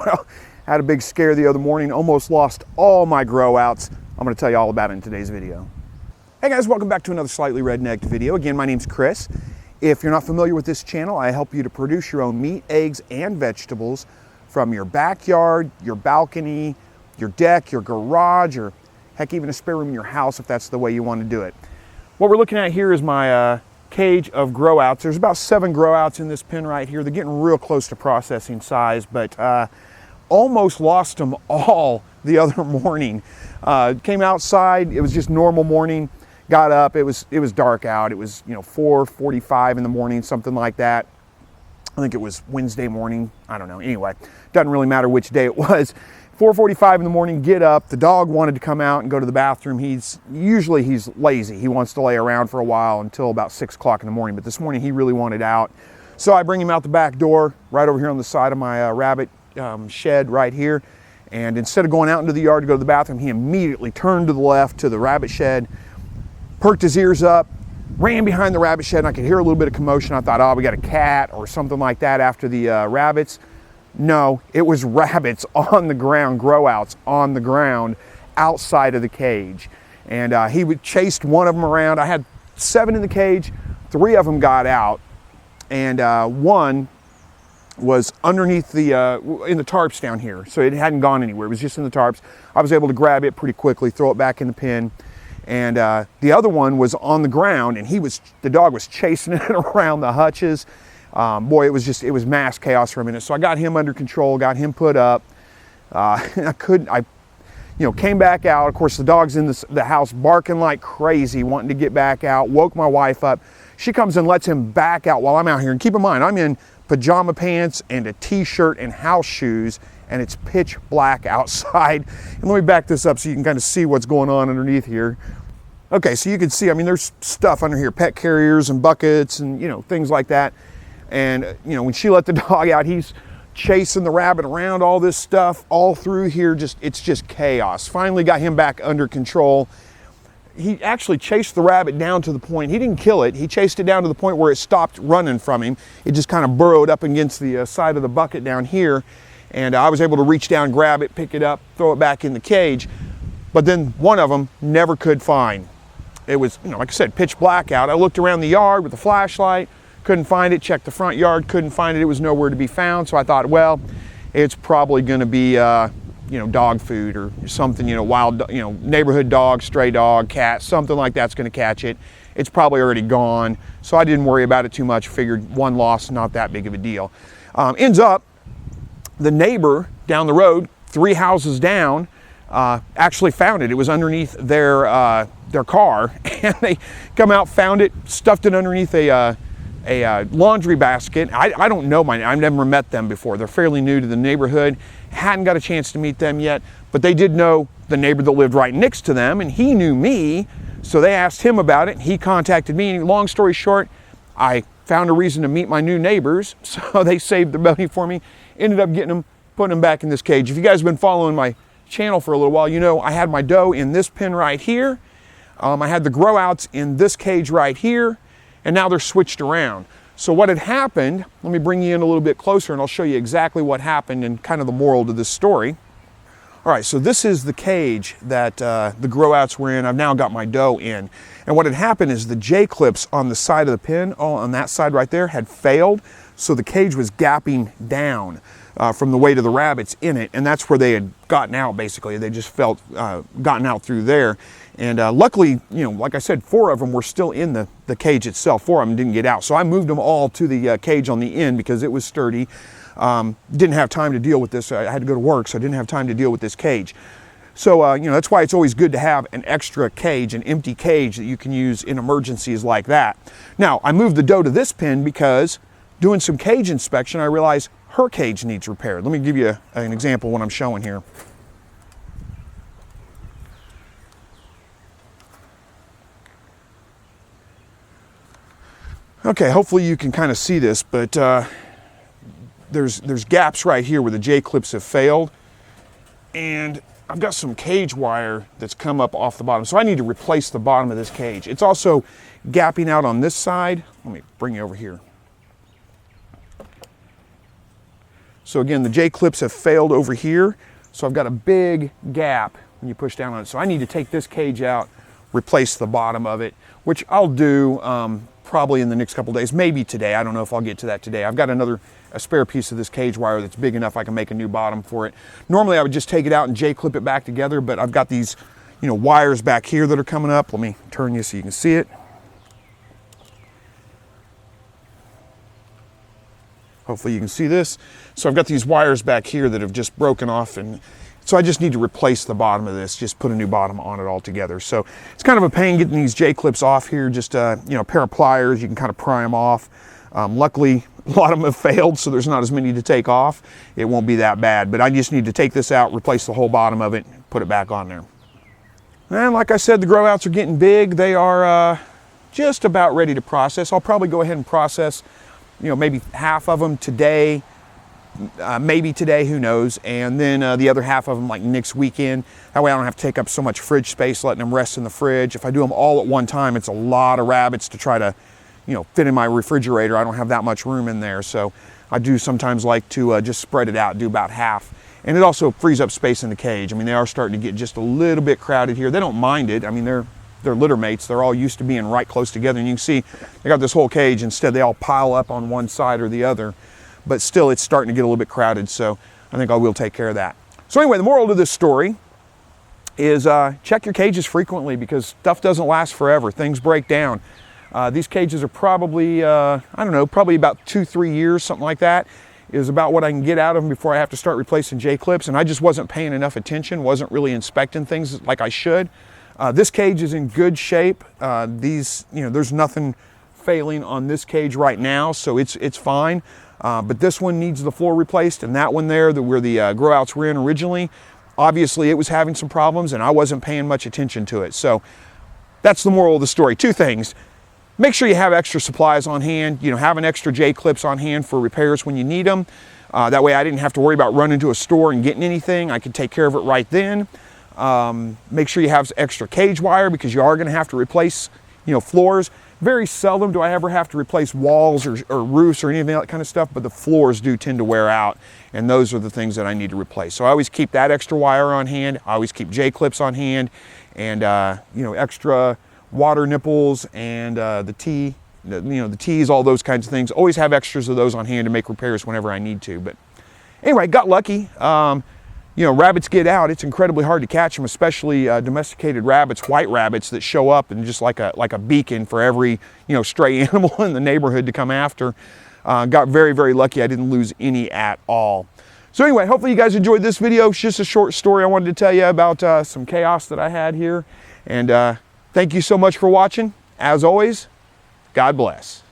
Well, had a big scare the other morning, almost lost all my grow outs. I'm going to tell you all about it in today's video. Hey guys, welcome back to another Slightly Rednecked video. Again, my name's Chris. If you're not familiar with this channel, I help you to produce your own meat, eggs, and vegetables from your backyard, your balcony, your deck, your garage, or heck, even a spare room in your house if that's the way you want to do it. What we're looking at here is my cage of grow outs. There's about 7 grow outs in this pen right here. They're getting real close to processing size, but almost lost them all the other morning. Came outside, it was just normal morning, got up, it was dark out. It was 4:45 in the morning, something like that. I think it was Wednesday morning, I don't know. Anyway, doesn't really matter which day it was. 4:45 in the morning, get up. The dog wanted to come out and go to the bathroom. Usually he's lazy. He wants to lay around for a while until about 6 o'clock in the morning. But this morning he really wanted out. So I bring him out the back door, right over here on the side of my rabbit shed right here. And instead of going out into the yard to go to the bathroom, he immediately turned to the left to the rabbit shed, perked his ears up, ran behind the rabbit shed, and I could hear a little bit of commotion. I thought, oh, we got a cat or something like that after the rabbits. No, it was rabbits on the ground, grow outs on the ground outside of the cage. And he chased one of them around. I had 7 in the cage, 3 of them got out, and one was underneath in the tarps down here. So it hadn't gone anywhere, it was just in the tarps. I was able to grab it pretty quickly, throw it back in the pen. And the other one was on the ground, and the dog was chasing it around the hutches. Boy, it was mass chaos for a minute. So I got him under control, got him put up. I came back out. Of course, the dog's in the house barking like crazy, wanting to get back out. Woke my wife up. She comes and lets him back out while I'm out here. And keep in mind, I'm in pajama pants and a t-shirt and house shoes, and it's pitch black outside. And let me back this up so you can kind of see what's going on underneath here. Okay, so you can see, I mean, there's stuff under here, pet carriers and buckets and, things like that. And, when she let the dog out, he's chasing the rabbit around, all this stuff, all through here. It's just chaos. Finally got him back under control. He actually chased the rabbit down to the point, he didn't kill it, he chased it down to the point where it stopped running from him. It just kind of burrowed up against the side of the bucket down here. And I was able to reach down, grab it, pick it up, throw it back in the cage. But then one of them never could find. It was, like I said, pitch black out. I looked around the yard with a flashlight, couldn't find it, checked the front yard, couldn't find it. It was nowhere to be found. So I thought, well, it's probably going to be, dog food or something, wild, neighborhood dog, stray dog, cat, something like that's going to catch it. It's probably already gone. So I didn't worry about it too much. Figured one loss, not that big of a deal. Ends up, the neighbor down the road, 3 houses down, actually found it. It was underneath their car, and they come out, found it, stuffed it underneath a laundry basket. I don't know I've never met them before. They're fairly new to the neighborhood. Hadn't got a chance to meet them yet, but they did know the neighbor that lived right next to them, and he knew me, so they asked him about it. He contacted me, and long story short, I found a reason to meet my new neighbors, so they saved the money for me. Ended up getting them, putting them back in this cage. If you guys have been following my channel for a little while, I had my doe in this pen right here. I had the grow outs in this cage right here, and now they're switched around. So what had happened, let me bring you in a little bit closer and I'll show you exactly what happened and kind of the moral to this story. All right, so this is the cage that the grow outs were in. I've now got my doe in. And what had happened is the J-clips on the side of the pen, on that side right there, had failed. So the cage was gapping down from the weight of the rabbits in it, and that's where they had gotten out, basically. They just felt gotten out through there. And luckily, like I said, 4 of them were still in the cage itself. 4 of them didn't get out. So I moved them all to the cage on the end because it was sturdy. Didn't have time to deal with this. I had to go to work, so I didn't have time to deal with this cage. So, that's why it's always good to have an extra cage, an empty cage that you can use in emergencies like that. Now, I moved the doe to this pen because doing some cage inspection, I realized her cage needs repaired. Let me give you an example of what I'm showing here. Okay, hopefully you can kind of see this, but there's gaps right here where the J-clips have failed, and I've got some cage wire that's come up off the bottom, so I need to replace the bottom of this cage. It's also gapping out on this side. Let me bring you over here. So again, the J-clips have failed over here. So I've got a big gap when you push down on it. So I need to take this cage out, replace the bottom of it, which I'll do probably in the next couple days, maybe today. I don't know if I'll get to that today. I've got a spare piece of this cage wire that's big enough I can make a new bottom for it. Normally I would just take it out and J-clip it back together, but I've got these, wires back here that are coming up. Let me turn you so you can see it. Hopefully you can see this. So I've got these wires back here that have just broken off, and so I just need to replace the bottom of this, just put a new bottom on it altogether. So it's kind of a pain getting these J-clips off here, just a pair of pliers, you can kind of pry them off. Luckily, a lot of them have failed, so there's not as many to take off. It won't be that bad, but I just need to take this out, replace the whole bottom of it, put it back on there. And like I said, the grow outs are getting big. They are just about ready to process. I'll probably go ahead and process maybe half of them today, maybe today, who knows, and then the other half of them like next weekend. That way I don't have to take up so much fridge space letting them rest in the fridge. If I do them all at one time, it's a lot of rabbits to try to fit in my refrigerator. I don't have that much room in there, so I do sometimes like to just spread it out, do about half. And it also frees up space in the cage. I mean, they are starting to get just a little bit crowded here. They don't mind it. I mean, they're litter mates. They're all used to being right close together, and you can see they got this whole cage. Instead, they all pile up on one side or the other, but still it's starting to get a little bit crowded, so I think I will take care of that. So anyway, the moral of this story is check your cages frequently, because stuff doesn't last forever. Things break down. These cages are probably, I don't know, probably about 2-3 years, something like that, is about what I can get out of them before I have to start replacing J-clips, and I just wasn't paying enough attention, wasn't really inspecting things like I should. This cage is in good shape. There's nothing failing on this cage right now, so it's fine. But this one needs the floor replaced, and that one there, where the grow outs were in originally, obviously it was having some problems, and I wasn't paying much attention to it. So that's the moral of the story. 2 things. Make sure you have extra supplies on hand. Have an extra J-clips on hand for repairs when you need them. That way I didn't have to worry about running to a store and getting anything. I could take care of it right then. Make sure you have extra cage wire, because you are going to have to replace, floors. Very seldom do I ever have to replace walls or roofs or anything, that kind of stuff, but the floors do tend to wear out, and those are the things that I need to replace. So I always keep that extra wire on hand. I always keep J-clips on hand, and extra water nipples and the tees, all those kinds of things. Always have extras of those on hand to make repairs whenever I need to. But anyway, got lucky. Rabbits get out. It's incredibly hard to catch them, especially domesticated rabbits, white rabbits that show up and just like a beacon for every stray animal in the neighborhood to come after. Got very, very lucky. I didn't lose any at all. So anyway, hopefully you guys enjoyed this video. It's just a short story I wanted to tell you about some chaos that I had here. And thank you so much for watching. As always, God bless.